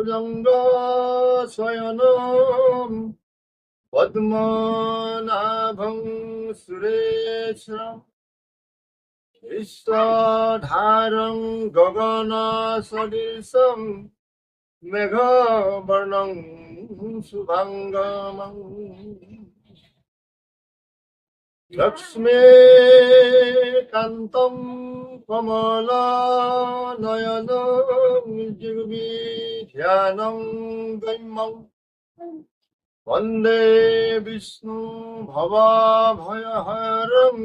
ভুজঙ্গ শয়নম পদ্মনাভং সুরেশম বিশ্বধারং গগন সদৃশম মেঘবর্ণং শুভাঙ্গমং লক্ষ্মীকান্তম কমলানয়নম যোগবিধ্যানং গম্যং বন্দে বিষ্ণু ভবভয়হরং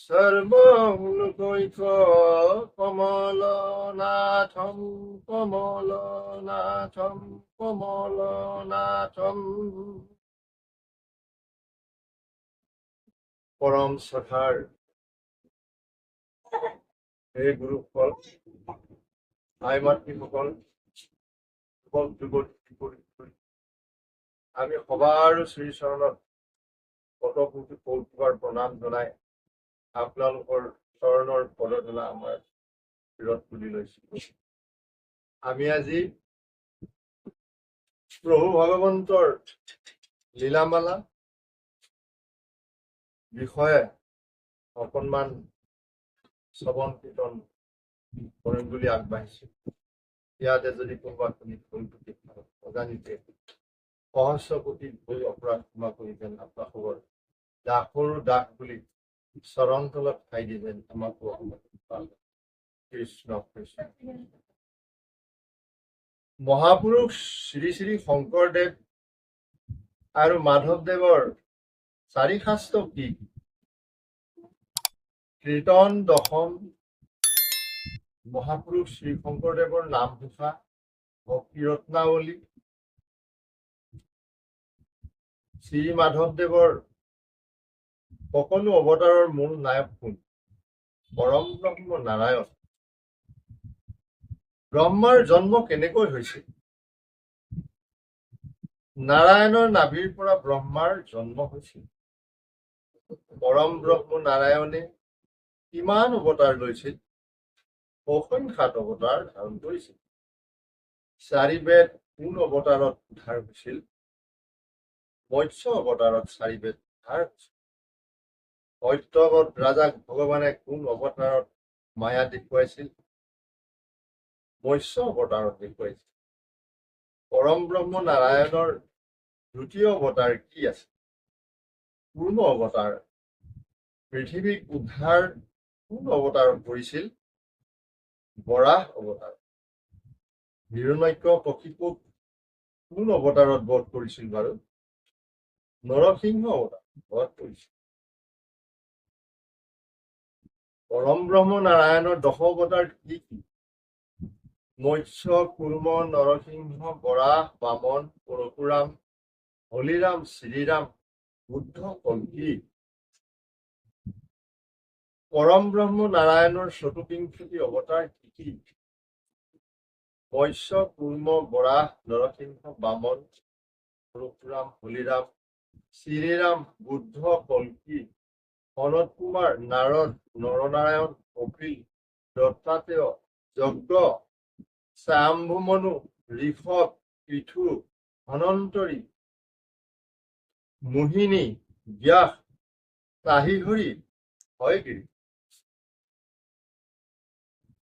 সর্বলোকৈকমলনাথম কমলনাথম কমলনাথম। পৰম শ্ৰদ্ধাৰ হে গুৰুসকল, আই মাতৃসকল, যুৱক যুৱতী, আমি সবাৰ শ্ৰীচৰণত শতকোটি কৌতুকৰ প্ৰণাম জনাই আপোনালোকৰ চৰণৰ পদধূলা আমাৰ শিৰত তুলি লৈছো। আমি আজি প্ৰভু ভগৱন্তৰ লীলামালা বিষয়ে অকণমান শ্ৰৱণ কীৰ্তন কৰিম বুলি আগবাঢ়িছো। ইয়াতে যদি কোনোবা শুনি অজানিতে সহস্ৰ কোটি ভুল অপৰাধ ক্ষমা কৰি যেন আপোনালোকৰ দাসৰো দাস বুলি চৰণ তলত ঠাই দি যেন আমাক কৃষ্ণ কৃষ্ণ। মহাপুৰুষ শ্ৰী শ্ৰী শংকৰদেৱ আৰু মাধৱদেৱৰ চাৰি শাস্ত্ৰ কি? কীৰ্তন দশম, মহাপুৰুষ শ্ৰী শংকৰদেৱৰ নামঘোষা, ভক্তি ৰত্নাৱলী, শ্ৰী মাধৱদেৱৰ সকলো অৱতাৰৰ মূল নায়ক কোন? পৰম ব্ৰহ্ম নাৰায়ণ। ব্ৰহ্মাৰ জন্ম কেনেকৈ হৈছিল? নাৰায়ণৰ নাভিৰ পৰা ব্ৰহ্মাৰ জন্ম হৈছিল। পৰম ব্ৰহ্ম নাৰায়ণে কিমান অৱতাৰ লৈছিল? অসংখ্যাত অৱতাৰ ধাৰণ কৰিছিল। চাৰি বেদ কোন অৱতাৰত উদ্ধাৰ হৈছিল? মৎস্য অৱতাৰত চাৰি বেদ উদ্ধাৰ হৈছিল। সত্যৱত ৰাজাক ভগৱানে কোন অৱতাৰত মায়া দেখুৱাইছিল? মৎস্য অৱতাৰত দেখুৱাইছিল। পৰম ব্ৰহ্ম নাৰায়ণৰ দ্বিতীয় অৱতাৰ কি আছে? পূৰ্ণ অৱতাৰ। পৃথিৱীক উদ্ধাৰ কোন অৱতাৰত কৰিছিল? বৰাহ অৱতাৰ। হিৰণ্যকশিপুক কোন অৱতাৰত বধ কৰিছিল বাৰু? নৰসিংহ অৱতাৰ বধ কৰিছিল। পৰম ব্ৰহ্ম নাৰায়ণৰ দশ অৱতাৰ কি কি? মৎস্য, কুৰ্ম, নৰসিংহ, বৰাহ, বামন, পৰশুৰাম, হলিৰাম, শ্ৰীৰাম, বুদ্ধ, কল্কি। পৰম ব্ৰহ্ম নাৰায়ণৰ চতুৰ্বিংশতি অৱতাৰ কি কি? মৎস্য, কুৰ্ম, বৰাহ, নৰসিংহ, বামন, পৰশুৰাম, হলিৰাম, শ্ৰীৰাম, বুদ্ধ, কল্কি। সনত কুমাৰ, নাৰদ, নৰনাৰায়ণ, কপিল, দত্তাত্ৰেয়, যজ্ঞ, স্বয়ম্ভুমনু, ঋষভ, পৃথু, ধনন্তৰী, মোহিনী, ব্যাস, তাহিহৰি, হয়গিৰি।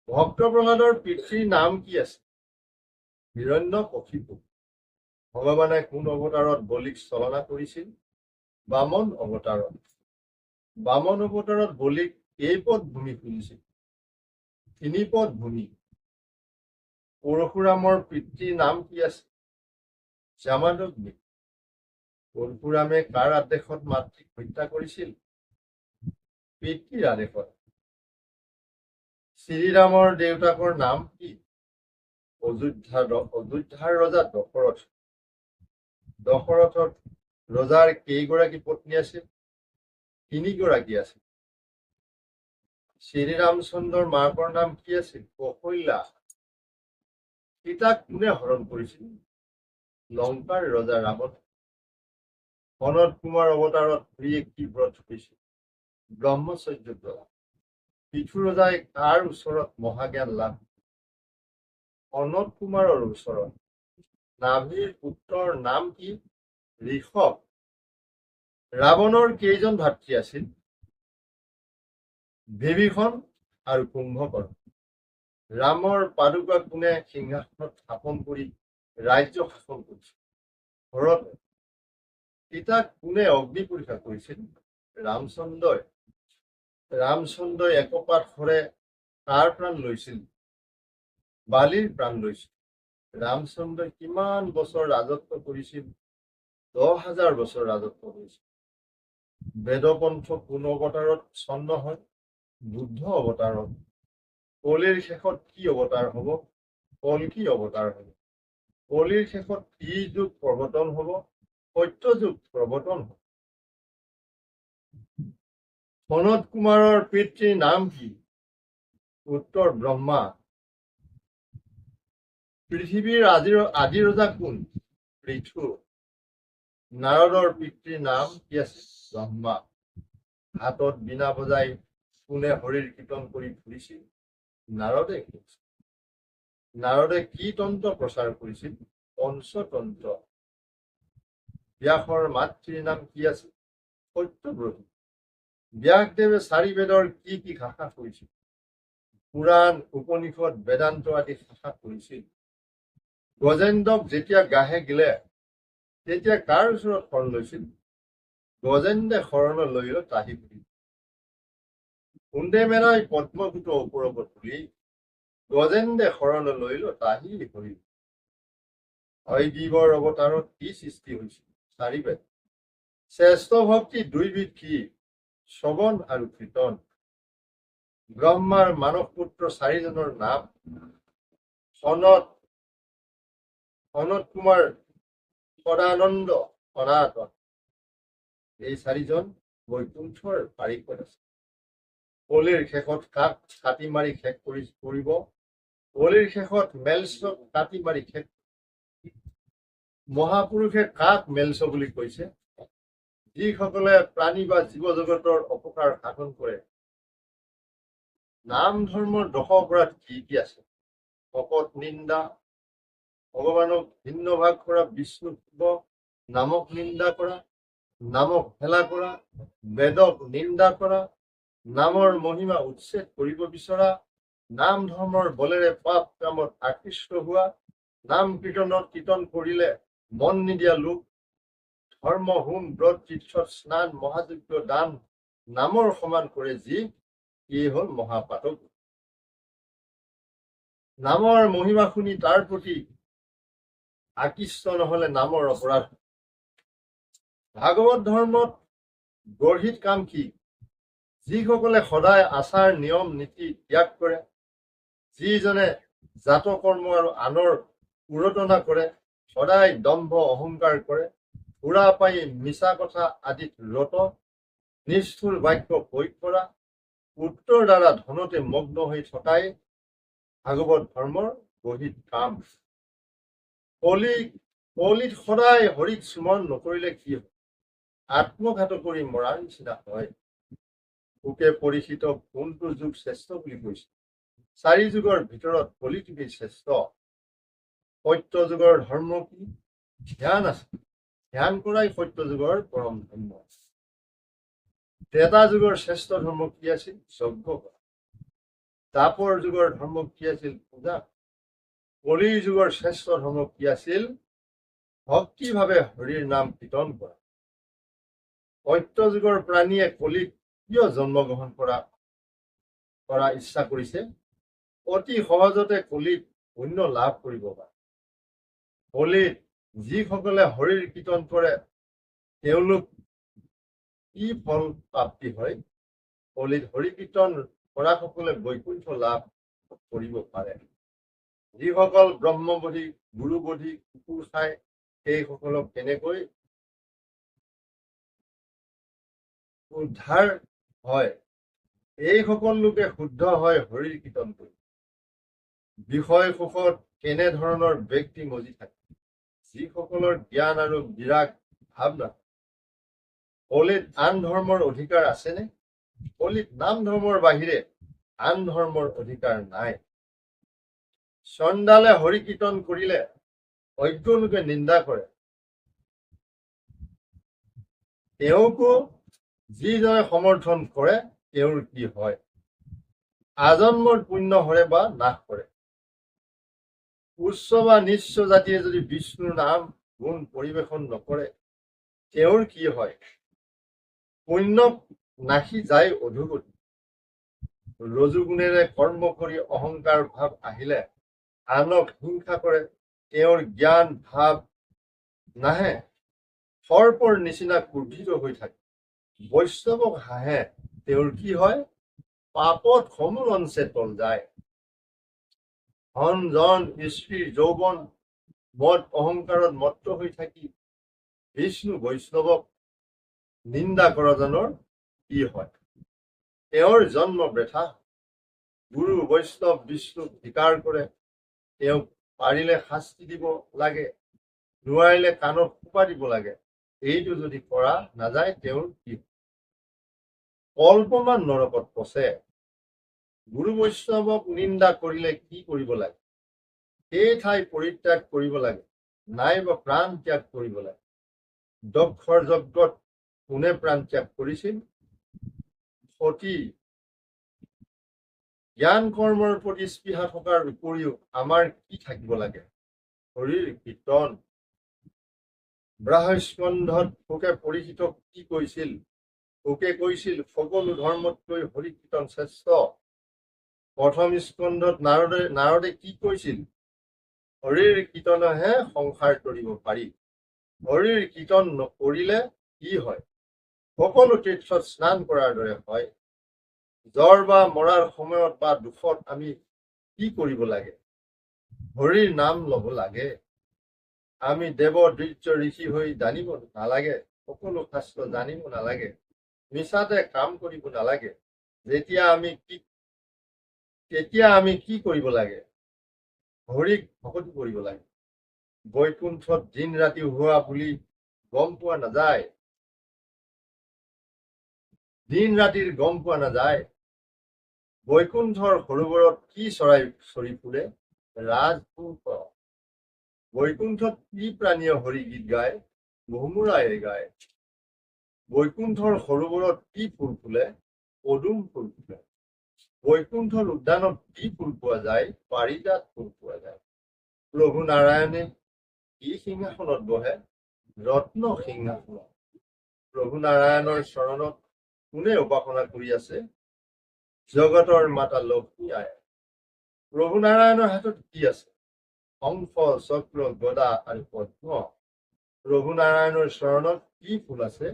ভক্ত প্ৰহ্লাদৰ পিতৃৰ নাম কি আছে? হিৰণ্যকশিপু। ভগৱানে কোন অৱতাৰত বলিক ছলনা কৰিছিল? বামন অৱতাৰত। বামন অৱতাৰত বলিক কেইপদ ভূমি খুজিছিল? 3 পদ ভূমি। পৰশুৰামৰ পিতৃৰ নাম কি আছে? জামাদগ্নি। পৰশুৰামে কাৰ আদেশত মাতৃক হত্যা কৰিছিল? পিতৃৰ আদেশত। শ্ৰীৰামৰ দেউতাকৰ নাম কি? অযোধ্যাৰ ৰজা দশৰথ। দশৰথৰ ৰজাৰ কেইগৰাকী পত্নী আছিল? 3 গৰাকী আছিল। শ্ৰীৰামচন্দ্ৰৰ মাকৰ নাম কি আছিল? কৌশল্যা। সীতাক কোনে হৰণ কৰিছিল? লংকাৰ ৰজা ৰাৱণ। সনত কুমাৰ অৱতাৰত ঘূৰিয়ে কি ব্ৰত হৈছিল? ব্ৰহ্মচৰ্য ব্ৰত। পৃথু ৰজাই কাৰ ওচৰত মহাজ্ঞান লাভ? সনত কুমাৰৰ ওচৰত। নাভিৰ পুত্ৰৰ নাম কি? ঋষভ। ৰাৱণৰ কেইজন ভাতৃ আছিল? বিভীষণ আৰু কুম্ভকৰ্ণ। ৰামৰ পাদুকা কোনে সিংহাসনত স্থাপন কৰি ৰাজ্য শাসন কৰিছিল? ভৰতে। সীতাক কোনে অগ্নি পৰীক্ষা কৰিছিল? ৰামচন্দ্ৰই। ৰামচন্দ্ৰই একপাত সৰে কাৰ প্ৰাণ লৈছিল? বালিৰ প্ৰাণ লৈছিল। ৰামচন্দ্ৰই কিমান বছৰ ৰাজত্ব কৰিছিল? 10,000 বছৰ ৰাজত্ব কৰিছিল। বেদপন্থ কোন অৱতাৰত চন্ন হয়? বুদ্ধ অৱতাৰত। কলিৰ শেষত কি অৱতাৰ হব? কল্কি অৱতাৰ হব। কলিৰ শেষত কি যুগ প্ৰৱৰ্তন হব? সত্য যুগ প্ৰৱৰ্তন হব। সনত কুমাৰৰ পিতৃৰ নাম কি? উত্তৰ ব্ৰহ্মা। পৃথিৱীৰ আদি ৰজা কোন? পৃথু। নাৰদৰ পিতৃৰ নাম কি আছিল? ব্ৰহ্মা। হাতত বীণা বজাই কোনে হৰিৰ কীৰ্তন কৰি ফুৰিছিল? নাৰদে। নাৰদে কি তন্ত্ৰ প্ৰচাৰ কৰিছিল? পঞ্চতন্ত্ৰ। ব্যাসৰ মাতৃৰ নাম কি আছিল? সত্যব্ৰতী। ব্যাসদেৱে 4 বেদৰ কি কি শাখা কৰিছিল? পুৰাণ, উপনিষদ, বেদান্ত আদি শাখা কৰিছিল। গজেন্দ্ৰক যেতিয়া গাহে গিলে তেতিয়া কাৰ ওচৰত শৰণ লৈছিল? গজেন্দ্ৰে শৰণ লৈ তাহি বুলি। কুন্দে মেৰাই পদ্মপুত ওপৰত তুলি গজেন্দ্ৰে শৰণ লৈ তাহি হৰি। হয়গ্ৰীৱৰ অৱতাৰত কি সৃষ্টি হৈছিল? 4 বেদ। শ্ৰেষ্ঠ ভক্তি 2 বিধ কি? শ্ৰৱণ আৰু কীৰ্তন। ব্ৰহ্মাৰ মানস পুত্ৰ 4 জনৰ নাম? সনত কুমাৰ, সদানন্দ, সনাতন। এই 4 জন বৈকুণ্ঠৰ পাৰিষদ আছে। কলিৰ শেষত কাক কাটি মাৰি শেষ কৰিব? কলিৰ শেষত মেলছক কাটি মাৰি শেষ। মহাপুৰুষে কাক মেলছ বুলি কৈছে? যিসকলে প্ৰাণী বা জীৱ জগতৰ অপকাৰ সাধন কৰে। নাম ধৰ্মৰ 10 অপৰাধ কি কি আছে? ভকত নিন্দা, ভগৱানক ভিন্ন ভাগ কৰা, বিষ্ণু শিৱ নামক নিন্দা কৰা, নামক হেলা কৰা, বেদক নিন্দা কৰা, নামৰ মহিমা উচ্ছেদ কৰিব বিচৰা, নাম ধৰ্মৰ বলেৰে পাপ কামত আকৃষ্ট হোৱা, নাম কীৰ্তন কৰিলে মন নিদিয়া লোক, ধৰ্ম হোম ব্ৰত তীৰ্থত স্নান মহাযজ্ঞ দান নামৰ সমান কৰে যি, ই হল মহাপাতক। নামৰ মহিমা শুনি তাৰ প্ৰতি আকৃষ্ট নহলে নামৰ অপৰাধ। ভাগৱত ধৰ্মত গৰ্হিত কাম কি? যিসকলে সদায় আচাৰ নিয়ম নীতি ত্যাগ কৰে, যিজনে জাত কৰ্ম আৰু আনৰ উৰতনা কৰে, সদায় দম্ভ অহংকাৰ কৰে, সুৰা পাই মিছা কথা আদিত ৰত, নিষ্ঠুৰ বাক্য প্ৰয়োগ কৰা, পুত্ৰৰ দ্বাৰা ধনতে মগ্ন হৈ থকাই ভাগৱত ধৰ্মৰ গৰ্হিত কাম। কলিত সদায় হৰিক স্মৰণ নকৰিলে কি হয়? আত্মঘাত কৰি মৰাৰ নিচিনা হয়। পোকে পৰিচিত কোনটো যুগ শ্ৰেষ্ঠ বুলি কৈছে? 4 যুগৰ ভিতৰত কলিযুগেই শ্ৰেষ্ঠ। সত্য যুগৰ ধৰ্ম কি? ধ্যান আছে। ধ্যান কৰাই সত্য যুগৰ পৰম ধৰ্ম। ত্ৰেতা যুগৰ শ্ৰেষ্ঠ ধৰ্ম কি আছিল? যজ্ঞ কৰা। দ্বাপৰ যুগৰ ধৰ্ম কি আছিল? পূজা। কলি যুগৰ শ্ৰেষ্ঠ ধৰ্ম কি আছিল? ভক্তিভাৱে হৰিৰ নাম কীৰ্তন কৰা। সত্য যুগৰ প্ৰাণীয়ে কলিত কিয় জন্মগ্ৰহণ কৰা ইচ্ছা কৰিছে? অতি সহজতে কলিত পুণ্য লাভ কৰিব পাৰে। কলিত যিসকলে হৰিৰ কীৰ্তন কৰে তেওঁলোক কি ফল প্ৰাপ্তি হয়? কলিত হৰি কীৰ্তন কৰা সকলে বৈকুণ্ঠ লাভ কৰিব পাৰে। যিসকল ব্ৰহ্মবোধি গুৰুবোধি কুকুৰ খায় সেইসকলক কেনেকৈ উদ্ধাৰ হয়? এইসকল লোকে শুদ্ধ হয় হৰিৰ কীৰ্তন কৰি। বিষয় সুখত কেনে ধৰণৰ ব্যক্তি মজি থাকে? যিসকলৰ জ্ঞান আৰু বিৰাগ ভাৱনা। কলিত আন ধৰ্মৰ অধিকাৰ আছেনে? কলিত নাম ধৰ্মৰ বাহিৰে আন ধৰ্মৰ অধিকাৰ নাই। চণ্ডালে হৰি কীৰ্তন কৰিলে অজ্ঞ লোকে নিন্দা কৰে, তেওঁকো যিজনে সমৰ্থন কৰে তেওঁৰ কি হয়? আজন্মৰ পুণ্য হৰে বা নাশ কৰে। উচ্চ বা নিচ্চ জাতিয়ে যদি বিষ্ণুৰ নাম গুণ পৰিৱেশন নকৰে তেওঁৰ কি হয়? পুণ্য নাশি যায় অধোগতি। ৰজুগুণেৰে কৰ্ম কৰি অহংকাৰ ভাৱ আহিলে আনক হিংসা কৰে, তেওঁৰ জ্ঞান ভাৱ নাহে, সৰ্পৰ নিচিনা ক্ৰোধিত হৈ থাকে। বৈষ্ণৱক হাঁহে তেওঁৰ কি হয়? পাপত সমূল অংশে তল যায়। ধন জন স্ত্ৰী যৌৱন মদ অহংকাৰত মত্ত হৈ থাকি বিষ্ণু বৈষ্ণৱক নিন্দা কৰাজনৰ কি হয়? তেওঁৰ জন্ম বৃথা। গুৰু বৈষ্ণৱ বিষ্ণুক ধিকাৰ কৰে, তেওঁক পাৰিলে শাস্তি দিব লাগে, নোৱাৰিলে কাণত সোপা দিব লাগে। এইটো যদি কৰা নাযায় তেওঁৰ কি? কল্পমান নৰকত পচে। গুৰু বৈষ্ণৱক নিন্দা কৰিলে কি কৰিব লাগে? সেই ঠাই পৰিত্যাগ কৰিব লাগে, নাইবা প্ৰাণ ত্যাগ কৰিব লাগে। দক্ষৰ যজ্ঞত কোনে প্ৰাণ ত্যাগ কৰিছিল? সতী। জ্ঞান কৰ্মৰ প্ৰতি স্পৃহা থকাৰ উপৰিও আমাৰ কি থাকিব লাগে? হৰিৰ কীৰ্তন। ব্ৰাহ্মস্কন্ধত শুকে পৰিচিতক কি কৈছিল? শুকে কৈছিল সকলো ধৰ্মতকৈ হৰি কীৰ্তন শ্ৰেষ্ঠ। প্ৰথম স্কন্ধত নাৰদে কি কৈছিল? হৰিৰ কীৰ্তনহে সংসাৰ তৰিব পাৰি। হৰিৰ কীৰ্তন নকৰিলে কি হয়? সকলো তীৰ্থত স্নান কৰাৰ দৰে হয়। জ্বৰ বা মৰাৰ সময়ত বা দুখত আমি কি কৰিব লাগে? হৰিৰ নাম ল'ব লাগে। আমি দেৱ দ্বিজ ঋষি হৈ জানিব নালাগে, সকলো শাস্ত্ৰ জানিব নালাগে, মিছাতে কাম কৰিব নালাগে। তেতিয়া আমি কি কৰিব লাগে? হৰিক ভকতি কৰিব লাগে। বৈকুণ্ঠত দিন ৰাতি হোৱা বুলি গম পোৱা নাযায়, দিন ৰাতিৰ গম পোৱা নাযায়। বৈকুণ্ঠৰ সৰোবৰত কি চৰাই চৰি ফুৰে? ৰাজপুত। বৈকুণ্ঠত কি প্ৰাণীয়ে হৰি গীত গায়? ভোমোৰাই গায়। বৈকুণ্ঠৰ সৰোবৰত কি ফুল ফুলে? পদুম ফুল ফুলে। বৈকুণ্ঠৰ উদ্যানত কি ফুল পোৱা যায়? পাৰিজাত ফুল পোৱা যায়। প্ৰভু নাৰায়ণে কি সিংহাসনত বহে? ৰত্ন সিংহাসনত। প্ৰভু নাৰায়ণৰ চৰণত কোনে উপাসনা কৰি আছে? জগতৰ মাতা লক্ষ্মী আই। প্ৰভু নাৰায়ণৰ হাতত কি আছে? শংখ চক্ৰ গদা আৰু পদ্ম। প্ৰভু নাৰায়ণৰ চৰণত কি ফুল আছে?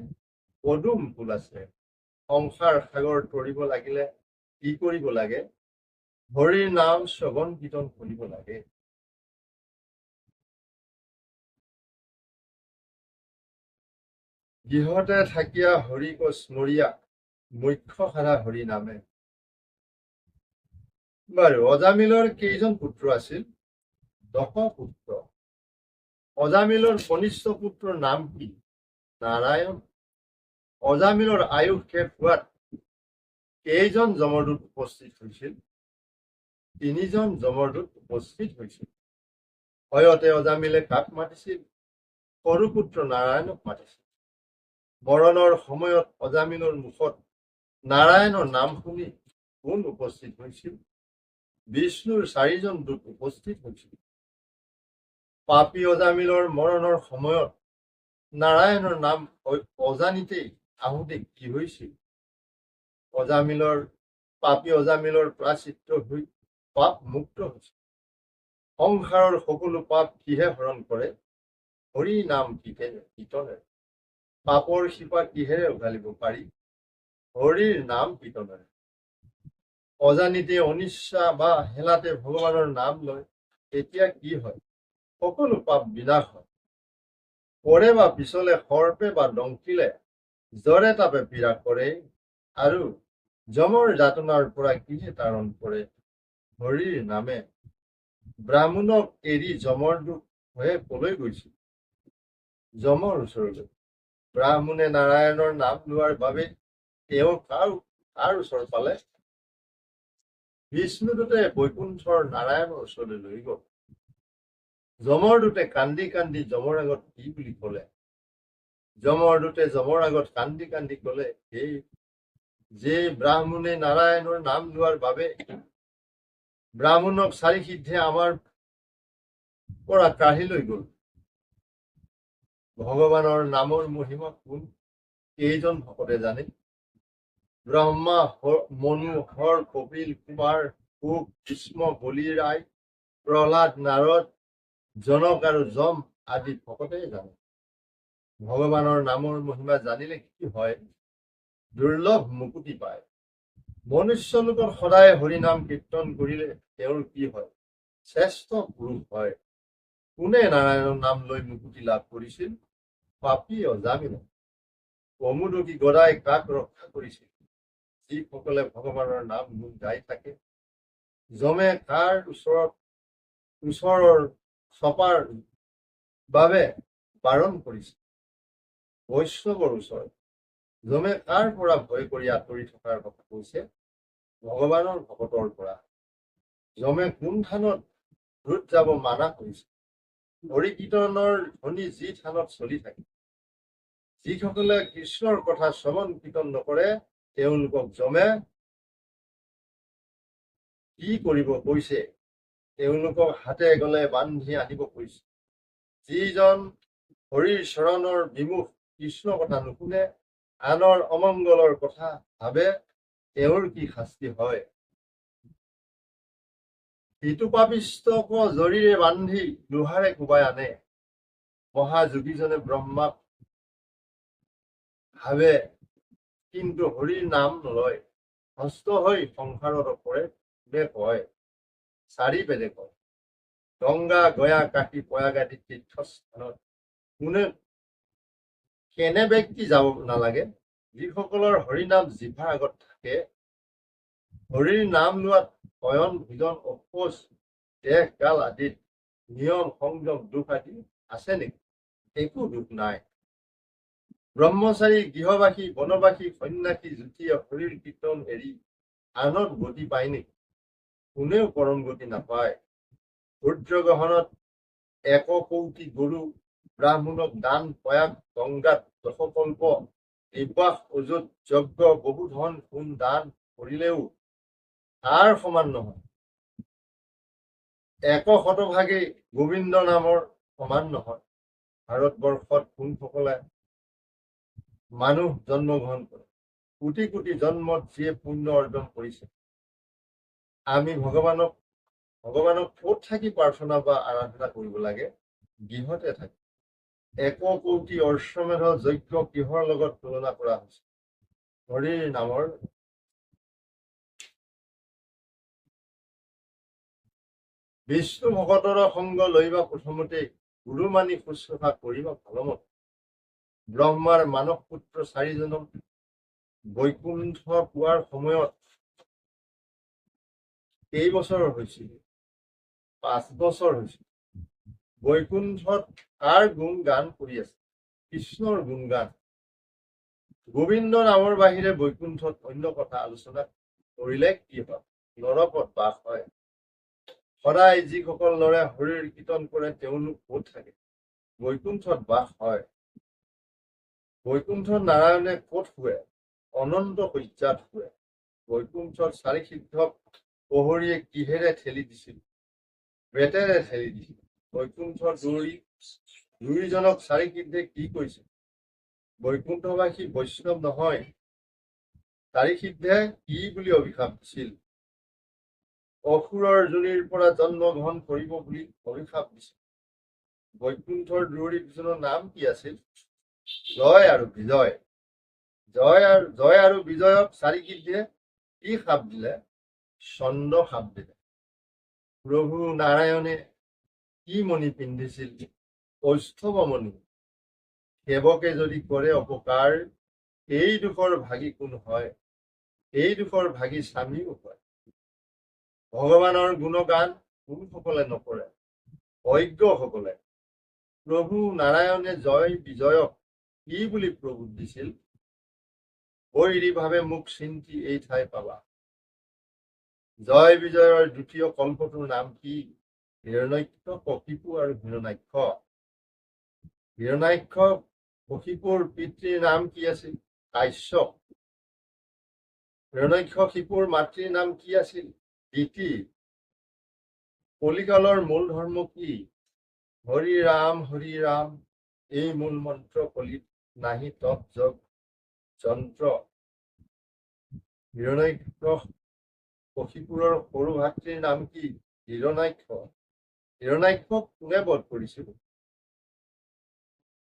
পদুম ফুল আছে। সংসাৰ সাগৰ তৰিব লাগিলে কি কৰিব লাগে? হৰিৰ নাম শ্ৰৱণ কীৰ্তন কৰিব লাগে। গৃহতে থাকিয়া হৰিক স্মৰীয়া, মুখ্য সাধা হৰি নামে। বাৰু অজামিলৰ কেইজন পুত্ৰ আছিল? 10 পুত্ৰ। অজামিলৰ কনিষ্ঠ পুত্ৰৰ নাম কি? নাৰায়ণ। অজামিলৰ আয়ুস শেষ হোৱাত কেইজন যমদূত উপস্থিত হৈছিল? 3 জন যমদূত উপস্থিত হৈছিল। ভয়তে অজামিলে কাক মাতিছিল? সৰু পুত্ৰ নাৰায়ণক মাতিছিল। মৰণৰ সময়ত অজামিলৰ মুখত নাৰায়ণৰ নাম শুনি কোন উপস্থিত হৈছিল? বিষ্ণুৰ 4 জন দূত উপস্থিত হৈছিল। পাপী অজামিলৰ মৰণৰ সময়ত নাৰায়ণৰ নাম অজানিতেই আহোঁতে কি হৈছিল? পাপী অজামিলৰ প্ৰাচিত্য হৈ পাপ মুক্ত হৈছিল। সংসাৰৰ সকলো পাপ কিহে হৰণ কৰে? হৰি নাম কীৰ্তনেৰে। পাপৰ শিপা কিহেৰে উঘালিব পাৰি? হৰিৰ নাম কীৰ্তনেৰে। অজানিতে অনিচ্ছা বা হেলাতে ভগৱানৰ নাম লয়, তেতিয়া কি হয়? সকলো পাপ বিনাশ হয়। পৰে বা পিছলে সৰ্পে বা ডংকিলে জ্বৰে তাপে পীড়া কৰে, আৰু যমৰ যাতনাৰ পৰা কিহে তাৰণ কৰে? হৰিৰ নামে। ব্ৰাহ্মণক এৰি যমৰ দূত হৈ কলৈ গৈছিল? যমৰ ওচৰলৈ। ব্ৰাহ্মণে নাৰায়ণৰ নাম লোৱাৰ বাবে তেওঁ কাৰ ওচৰ পালে? বিষ্ণুদূতে বৈকুণ্ঠৰ নাৰায়ণৰ ওচৰলৈ লৈ গ'ল। যমৰ দূতে কান্দি কান্দি যমৰ আগত কি বুলি ক'লে? যমৰ দূতে যমৰ আগত কান্দি কান্দি ক'লে, এই যে ব্ৰাহ্মণে নাৰায়ণৰ নাম লোৱাৰ বাবে ব্ৰাহ্মণক চাৰি সিদ্ধে আমাৰ পৰা কাঢ়ি লৈ গ'ল। ভগৱানৰ নামৰ মহিমা কোন কেইজন ভকতে জানে? ব্ৰহ্মা, মনু, হৰ, কপিল, কুমাৰ, কুক, ভীষ্ম, বলি, ৰায়, প্ৰহ্লাদ, নাৰদ, জনক আৰু যম আদি ভকতে জানে। ভগৱানৰ নামৰ মহিমা জানিলে কি হয়? দুৰ্লভ মুকুতি পায়। মনুষ্য লোকৰ সদায় হৰিনাম কীৰ্তন কৰিলে তেওঁৰ কি হয়? শ্ৰেষ্ঠ পুৰুষ হয়। কোনে নাৰায়ণৰ নাম লৈ মুকুতি লাভ কৰিছিল? পাপী অজামিন। কমুদকী গদাই কাক ৰক্ষা কৰিছিল? যিসকলে ভগৱানৰ নাম গুণ গাই থাকে। যমে কাৰ ওচৰৰ চপাৰ বাবে বাৰণ কৰিছিল? বৈষ্ণৱৰ ওচৰত। যমে কাৰ পৰা ভয় কৰি আঁতৰি থকাৰ কথা কৈছে? ভগৱানৰ ভকতৰ পৰা। যমে কোন থানত ৰোধ যাব মানা কৰিছে? হৰি কীৰ্তনৰ ধ্বনি যি থানত চলি থাকে। যিসকলে কৃষ্ণৰ কথা শ্ৰৱণ কীৰ্তন নকৰে তেওঁলোকক যমে কি কৰিব কৈছে? তেওঁলোকক হাতে গলে বান্ধি আনিব কৈছে। যিজন হৰিৰ চৰণৰ বিমুখ, কৃষ্ণ কথা নুশুনে, আনৰ অমংগলৰ কথা ভাবে, তেওঁৰ কি শাস্তি হয়? সিটো পাপিষ্টক জৰিৰে বান্ধি লোহাৰে কোবাই আনে। মহাযোগীজনে ব্ৰহ্মাক ভাবে কিন্তু হৰিৰ নাম নলয়। হস্ত হৈ সংসাৰত পৰে কোনে কয়? চাৰি বেদে কয়। গংগা, গয়া, কাশী, প্ৰয়াগ আদি তীৰ্থস্থানত কেনে ব্যক্তি যাব নালাগে? যিসকলৰ হৰিনাম জিভাৰ আগত থাকে। হৰিৰ নাম লোৱাত শয়ন, ভোজন, অপোচ, দেহ কাল আদিত নিয়ম, সংযম, দুখ আদি আছে নেকি? একো দুখ নাই। ব্ৰহ্মচাৰী, গৃহবাসী, বনবাসী, সন্যাসী, জ্যোতিয়ে হৰিৰ কীৰ্তন এৰি আনত গতি পায় নেকি? কোনেও পৰম গতি নাপায়। সূৰ্যগ্ৰহণত 1 কৌটি গৰু ব্ৰাহ্মণক দান, প্ৰয়াগ গংগাত দশকল্প নিবাস, অযুত যজ্ঞ, বহু ধন সোণ দান কৰিলেও তাৰ সমান নহয়। 100 গোবিন্দ নামৰ সমান নহয়। ভাৰতবৰ্ষত কোনসকলে মানুহ জন্মগ্ৰহণ কৰে? কোটি কোটি জন্মত যিয়ে পুণ্য অৰ্জন কৰিছে। আমি ভগৱানক ক'ত থাকি প্ৰাৰ্থনা বা আৰাধনা কৰিব লাগে? গৃহতে থাকি। 1 কৌটি অশ্বমেধ যজ্ঞ কিহৰ লগত তুলনা কৰা হৈছে? হৰিৰ নামৰ। বিষ্ণু ভকতৰ সংগ লইবা প্ৰথমতে, গুৰু মানি শুশ্ৰূষা কৰিবা ভালমত। ব্ৰহ্মাৰ মানস পুত্ৰ 4জনক বৈকুণ্ঠ পোৱাৰ সময়ত কেইবছৰ হৈছিল? 5 বছৰ হৈছিল। বৈকুণ্ঠত কাৰ গুণ গান কৰি আছে? কৃষ্ণৰ গুণ গান। গোবিন্দ নামৰ বাহিৰে বৈকুণ্ঠত অন্য কথা আলোচনা কৰিলে কি হয়? নৰকত বাস হয়। সদায় যিসকল লৰে হৰিৰ কীৰ্তন কৰে তেওঁলোক ক'ত থাকে? বৈকুণ্ঠত বাস হয়। বৈকুণ্ঠত নাৰায়ণে ক'ত শুৱে? অনন্ত শয্যাত শুৱে। বৈকুণ্ঠত 4 সিদ্ধক প্ৰহৰীয়ে কিহেৰে ঠেলি দিছিল? বেতেৰে ঠেলি দিছিল। বৈকুণ্ঠত দুইজনক 4 সিদ্ধে কি কৈছে? বৈকুণ্ঠবাসী বৈষ্ণৱ নহয়। 4 সিদ্ধে কি বুলি অভিশাপ দিছিল? অসুৰৰ যোনিৰ পৰা জন্মগ্ৰহণ কৰিব বুলি অভিশাপ দিছিল। বৈকুণ্ঠৰ দুজনৰ নাম কি আছিল? জয় আৰু বিজয়। জয় আৰু বিজয়ক 4 সিদ্ধে কি শাপ দিলে? চন্দ্ৰ শাপ দিলে। প্ৰভু নাৰায়ণে কি মণি পিন্ধিছিল? কৌষ্ঠৱ মণি। সেৱকে যদি কৰে অপকাৰ, এই দুখৰ ভাগী কোন হয়? এই দুখৰ ভাগী স্বামীও হয়। ভগৱানৰ গুণগান কোনসকলে নকৰে? অজ্ঞসকলে। প্ৰভু নাৰায়ণে জয় বিজয়ক কি বুলি প্ৰভুত দিছিল? বৈৰী ভাৱে মোক চিন্তি এই ঠাই পাবা। জয় বিজয়ৰ দ্বিতীয় কল্পটোৰ নাম কি? হিৰণ্যাক্ষ, কশিপু আৰু হিৰণ্যাক্ষ। হিৰণ্যাক্ষ কশিপুৰ পিতৃৰ নাম কি আছিল? কাশ্যপ। হিৰণ্যাক্ষ শিপুৰ মাতৃৰ নাম কি আছিল? দিতি। কলিকালৰ মূল ধৰ্ম কি? হৰি ৰাম হৰি ৰাম, এই মূল মন্ত্ৰ কলিত নাহি তপ জগ যন্ত্ৰ। হিৰণ্যাক্ষ কশিপুৰৰ সৰু ভাতৃৰ নাম কি? হিৰণ্যাক্ষ। হিৰণ্যাক্ষক কোনে বধ কৰিছিল?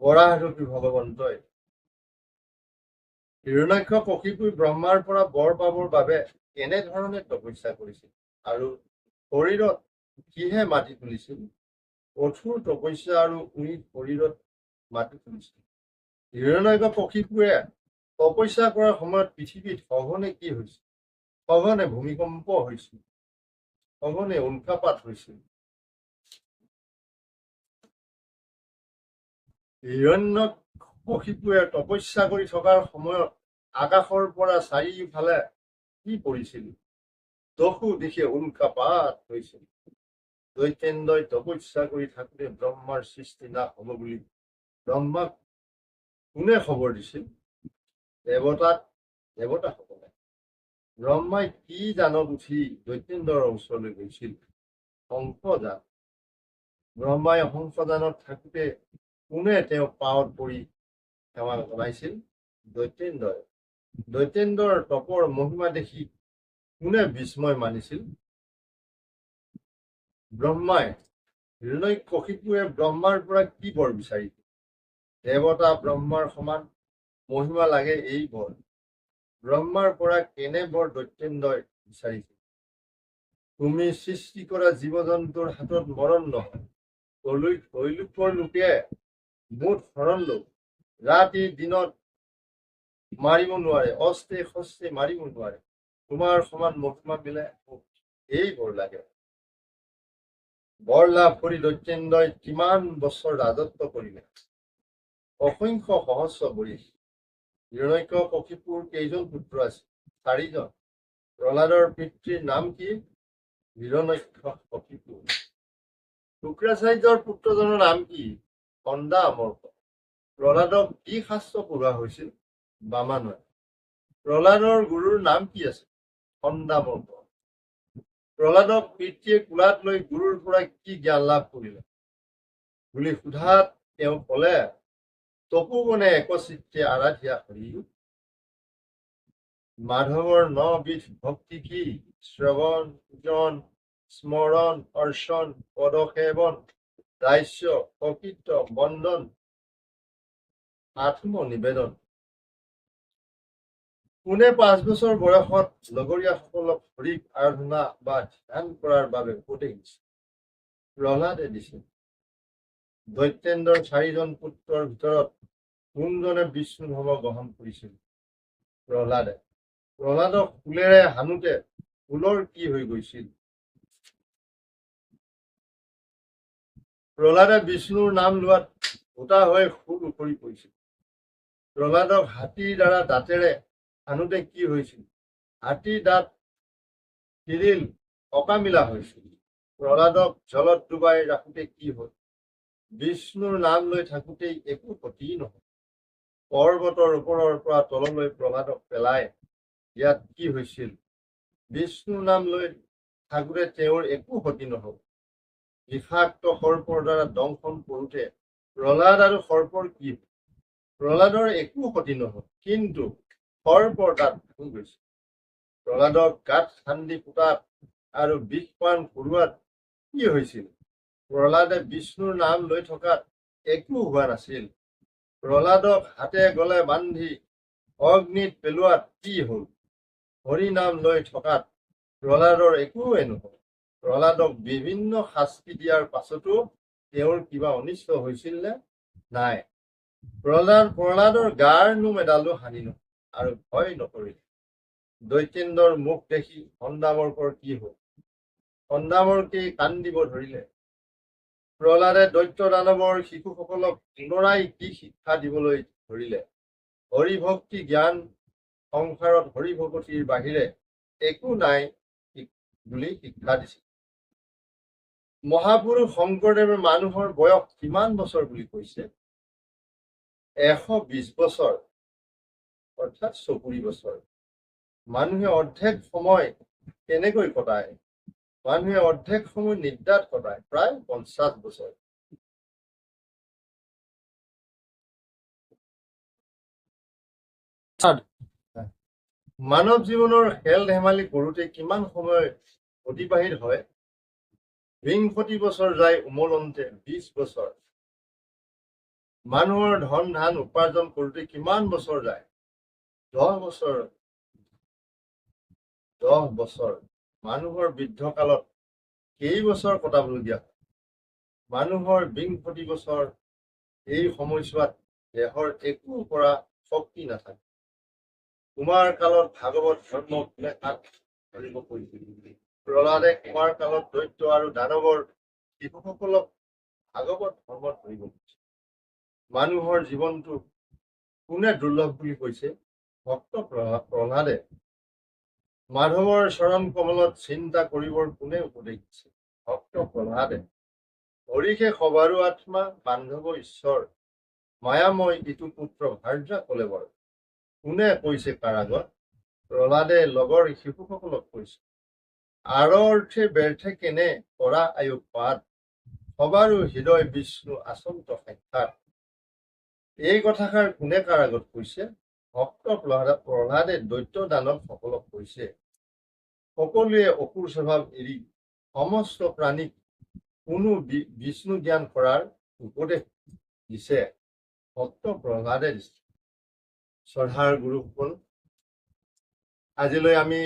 বৰাহৰূপী ভগৱন্তই। হিৰণ্যাক্ষ কশিপুই ব্ৰহ্মাৰ পৰা বৰ পাবৰ বাবে কেনেধৰণে তপস্যা কৰিছিল আৰু শৰীৰত কিহে মাটি তুলিছিল? কঠোৰ তপস্যা আৰু উৰি শৰীৰত মাটি তুলিছিল। হিৰণ্যাক্ষ কশিপুৱে তপস্যা কৰাৰ সময়ত পৃথিৱীত সঘনে কি হৈছিল? সঘনে ভূমিকম্প হৈছিল, সঘনে উল্কাপাত হৈছিল। হিৰণ্যকশিপুৱে তপস্যা কৰি থকাৰ সময়ত আকাশৰ পৰা চাৰিওফালে কি পৰিছিল? দহো দিশে উল্কাপাত হৈছিল। দৈত্যেন্দ্ৰই তপস্যা কৰি থাকোঁতে ব্ৰহ্মাৰ সৃষ্টি নাশ হব বুলি ব্ৰহ্মাক কোনে খবৰ দিছিল? দেৱতাসকলে। ব্ৰহ্মাই কি জানত উঠি দৈত্যেন্দ্ৰৰ ওচৰলৈ গৈছিল? হংসযান। ব্ৰহ্মাই হংসযানত থাকোঁতে কোনে তেওঁ পাৱত পৰি সেৱা জনাইছিল? দৈত্যেন্দ্ৰই। দৈত্যেন্দ্ৰৰ তপৰ মহিমা দেখি কোনে বিস্ময় মানিছিল? ব্ৰহ্মাই। হিৰণ্যকশিপুৱে ব্ৰহ্মাৰ পৰা কি বৰ বিচাৰিছিল? দেৱতা ব্ৰহ্মাৰ সমান মহিমা লাগে এই বৰ। ব্ৰহ্মাৰ পৰা কেনে বৰ দৈত্যেন্দ্ৰই বিচাৰিছিল? তুমি সৃষ্টি কৰা জীৱ জন্তুৰ হাতত মৰণ নহয়, কৈলোকৰ লোকে মুঠ শৰণ লওক। ৰাতি দিনত মাৰিব নোৱাৰে, অস্তে শস্তে মাৰিব নোৱাৰে। তোমাৰ সমান মহিমা মিলে মোক এই বৰ লাগে। বৰ লাভ কৰি দৈত্যেন্দ্ৰই কিমান বছৰ ৰাজত্ব কৰিলে? অসংখ্য সহস্ৰ বৰিশ। হিৰণ্যাক্ষ কশিপুৰ কেইজন পুত্ৰ আছিল? 4 জন। প্ৰহ্লাদৰ পিতৃৰ নাম কি? হিৰণ্যাক্ষ কশিপু। শুক্ৰাচাৰ্যৰ পুত্ৰজনৰ নাম কি? খণ্ডা অমৰ্ক। প্ৰহ্লাদক কি শাস্ত্ৰ পঢ়োৱা হৈছিল? বামানয়। প্ৰহ্লাদৰ গুৰুৰ নাম কি আছিল? খণ্ডামৰ্ক। প্ৰহ্লাদক পিতৃয়ে কোলাত লৈ গুৰুৰ পৰা কি জ্ঞান লাভ কৰিলে বুলি সোধাত তেওঁ কলে, তপোবনে একচিত্তে আৰাধ্যা হৰি। মাধৱৰ 9 বিধ ভক্তি কি? শ্ৰৱণ, পূজন, স্মৰণ, অৰ্চন, পদসেৱন, দাস্য, ককীৰ্ত, বন্দন, আত্মনিবেদন। কোনে 5 বছৰ বয়সত লগৰীয়াসকলক হৰিক আৰাধনা বা ধ্যান কৰাৰ বাবে উপদেশ দিছিল? প্ৰহ্লাদে দিছিল। দৈত্যেন্দ্ৰৰ 4 জন পুত্ৰৰ ভিতৰত কোনজনে বিষ্ণু ধৰ্ম গ্ৰহণ কৰিছিল? প্ৰহ্লাদে। প্ৰহ্লাদক ফুলেৰে হানোতে ফুলৰ কি হৈ গৈছিল? প্ৰহ্লাদে বিষ্ণুৰ নাম লোৱাত ভোটা হৈ ফুল উফৰি পৰিছিল। প্ৰহ্লাদক হাতীৰ দ্বাৰা দাঁতেৰে হানোতে কি হৈছিল? হাতীৰ দাঁত শিৰিল অকামিলা হৈছিল। প্ৰহ্লাদক জলত ডুবাই ৰাখোতে কি হ'ল? বিষ্ণুৰ নাম লৈ থাকোতেই একো ক্ষতি নহয়। পৰ্বতৰ ওপৰৰ পৰা তললৈ প্ৰহ্লাদক পেলাই ইয়াত কি হৈছিল? বিষ্ণুৰ নাম লৈ থাকোতে তেওঁৰ একো ক্ষতি নহল। বিষাক্ত সৰ্পৰ দ্বাৰা দংশন কৰোতে প্ৰহ্লাদ আৰু সৰ্পৰ কি হ'ল? প্ৰহ্লাদৰ একো ক্ষতি নহল, কিন্তু সৰ্পৰ দাঁত ভাঙি গৈছিল। প্ৰহ্লাদক গাত খান্দি পোতাত আৰু বিষ পান কৰোৱাত কি হৈছিল? প্ৰহ্লাদে বিষ্ণুৰ নাম লৈ থকাত একো হোৱা নাছিল। প্ৰহ্লাদক হাতে গলে বান্ধি অগ্নিত পেলোৱাত কি হ'ল? হৰি নাম লৈ থকাত প্ৰহ্লাদৰ একোৱে নহল। প্ৰহ্লাদক বিভিন্ন শাস্তি দিয়াৰ পাছতো তেওঁৰ কিবা অনিষ্ট হৈছিল নে? নাই। প্ৰহ্লাদৰ গাৰ নোম এডালো হানি নহল আৰু ভয় নকৰিলে। দৈত্যেন্দ্ৰৰ মুখ দেখি খণ্ডামৰ্কৰ কি হ'ল? খণ্ডামৰ্কেই কান্দিব ধৰিলে। প্ৰহ্লাদে দৈত্য দানৱৰ শিশুসকলক পুনৰাই কি শিক্ষা দিবলৈ ধৰিলে? হৰিভক্তি জ্ঞান, সংসাৰত হৰিভকতিৰ বাহিৰে একো নাই বুলি শিক্ষা দিছিল। মহাপুৰুষ শংকৰদেৱে মানুহৰ বয়স কিমান বছৰ বুলি কৈছে? 120 বছৰ, অৰ্থাৎ 40 বছৰ। মানুহে অৰ্ধেক সময় কেনেকৈ কটায়? মানুহে অৰ্ধেক সময় নিদ্ৰাত কটায়, প্ৰায় 50 বছৰ। মানৱ জীৱনৰ খেল ধেমালি কৰোঁতে কিমান সময় অতিবাহিত হয়? 20 বছৰ যায় উমলন্তে 20 বছৰ। মানুহৰ ধন ধান উপাৰ্জন কৰোঁতে কিমান বছৰ যায়? 10 বছৰ। 10 বছৰ। মানুহৰ বৃদ্ধকালত কেইবছৰ কটাবলগীয়া হয়? মানুহৰ 20 বছৰ। এই সময়ছোৱাত দেহৰ একো পৰা শক্তি নাথাকে। কুমাৰ কালত ভাগৱত ধৰ্ম কোনে কাক ধৰিব কৈছিল? প্ৰহ্লাদে কুমাৰ কালত দৈত্য আৰু দানৱৰ শিশুসকলক ভাগৱত ধৰ্ম ধৰিব কৈছিল। মানুহৰ জীৱনটো কোনে দুৰ্লভ বুলি কৈছে? ভক্ত প্ৰহ্লাদে। মাধৱৰ চৰণ কমলত চিন্তা কৰিবৰ কোনে উপদেশ দিছে? ভক্ত প্ৰহ্লাদে। হৰিষে সবাৰো আত্মা, বান্ধৱ ঈশ্বৰ, মায়াময় ইটো পুত্ৰ ভাৰ্যা কলেবৰ। কোনে কৈছে কাৰাগত? প্ৰহ্লাদে লগৰ শিশুসকলক কৈছে। আৰৰ্থে ব্যৰ্থে কেনে কৰা আয়ুস পাত, সবাৰো হৃদয় বিষ্ণু আচন্ত সাক্ষাৎ। এই কথাষাৰ কোনে কাৰাগত কৈছে? ভক্ত প্ৰহ্লাদে দৈত্য দানৱ সকলক কৈছে। সকলোৱে অসুৰ স্বভাৱ এৰি সমস্ত প্ৰাণীক কোনো বিষ্ণু জ্ঞান কৰাৰ উপদেশ দিছে ভক্ত প্ৰহ্লাদে দিছে। শ্ৰদ্ধাৰ গুৰুসকল, আজিলৈ আমি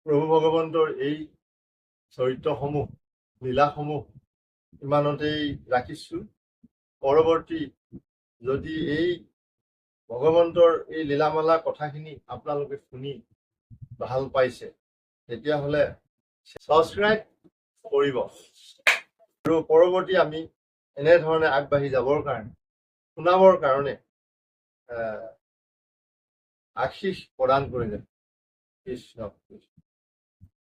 প্ৰভু ভগৱন্তৰ এই চৰিত্ৰসমূহ, লীলাসমূহ ইমানতেই ৰাখিছো। পৰৱৰ্তী যদি এই ভগৱন্তৰ এই লীলামালা কথাখিনি আপোনালোকে শুনি ভাল পাইছে, তেতিয়াহ'লে ছাবস্ক্ৰাইব কৰিব আৰু পৰৱৰ্তী আমি এনেধৰণে আগবাঢ়ি যাবৰ কাৰণে, শুনাবৰ কাৰণে আশীষ প্ৰদান কৰিলে। কৃষ্ণ কৃষ্ণ।